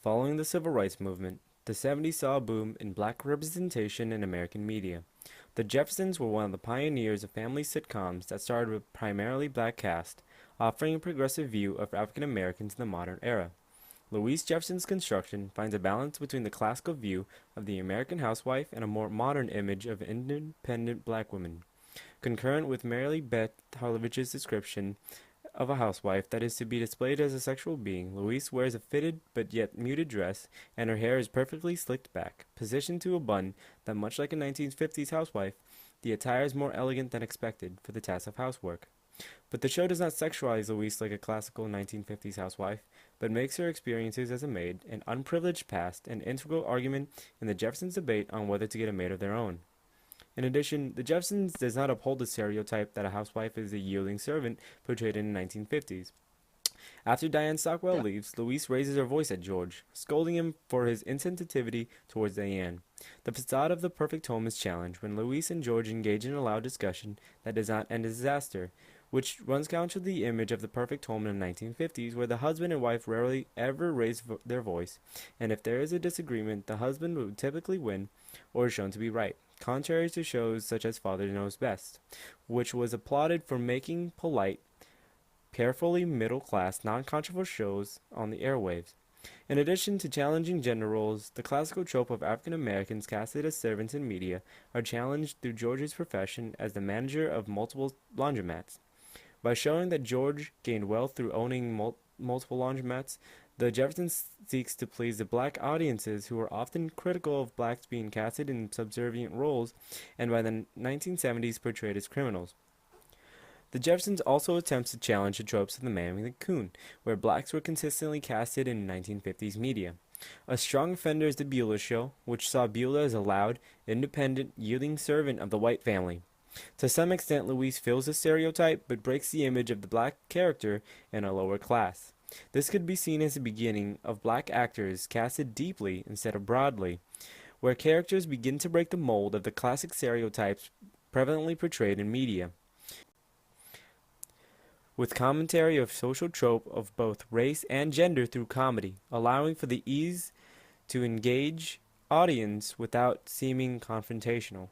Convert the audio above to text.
Following the Civil Rights Movement, the 70s saw a boom in black representation in American media. The Jeffersons were one of the pioneers of family sitcoms that started with primarily black cast, offering a progressive view of African Americans in the modern era. Louise Jefferson's construction finds a balance between the classical view of the American housewife and a more modern image of independent black women. Concurrent with Mary Beth Harlovich's description of a housewife that is to be displayed as a sexual being, Louise wears a fitted but yet muted dress, and her hair is perfectly slicked back, positioned to a bun that, much like a 1950s housewife, the attire is more elegant than expected for the task of housework. But the show does not sexualize Louise like a classical 1950s housewife, but makes her experiences as a maid, an unprivileged past, an integral argument in the Jeffersons' debate on whether to get a maid of their own. In addition, the Jeffersons does not uphold the stereotype that a housewife is a yielding servant portrayed in the 1950s. After Diane Stockwell leaves, Louise raises her voice at George, scolding him for his insensitivity towards Diane. The facade of the perfect home is challenged when Louise and George engage in a loud discussion that does not end in disaster, which runs counter to the image of the perfect home in the 1950s, where the husband and wife rarely ever raise their voice, and if there is a disagreement, the husband would typically win or is shown to be right, contrary to shows such as Father Knows Best, which was applauded for making polite, carefully middle-class, non-controversial shows on the airwaves. In addition to challenging gender roles, the classical trope of African Americans casted as servants in media are challenged through George's profession as the manager of multiple laundromats. By showing that George gained wealth through owning multiple laundromats, the Jeffersons seeks to please the black audiences who are often critical of blacks being casted in subservient roles and by the 1970s portrayed as criminals. The Jeffersons also attempts to challenge the tropes of the man with the coon, where blacks were consistently casted in 1950s media. A strong offender is the Beulah Show, which saw Beulah as a loud, independent, yielding servant of the white family. To some extent, Louise fills the stereotype, but breaks the image of the black character in a lower class. This could be seen as the beginning of black actors casted deeply instead of broadly, where characters begin to break the mold of the classic stereotypes prevalently portrayed in media, with commentary of social trope of both race and gender through comedy, allowing for the ease to engage audience without seeming confrontational.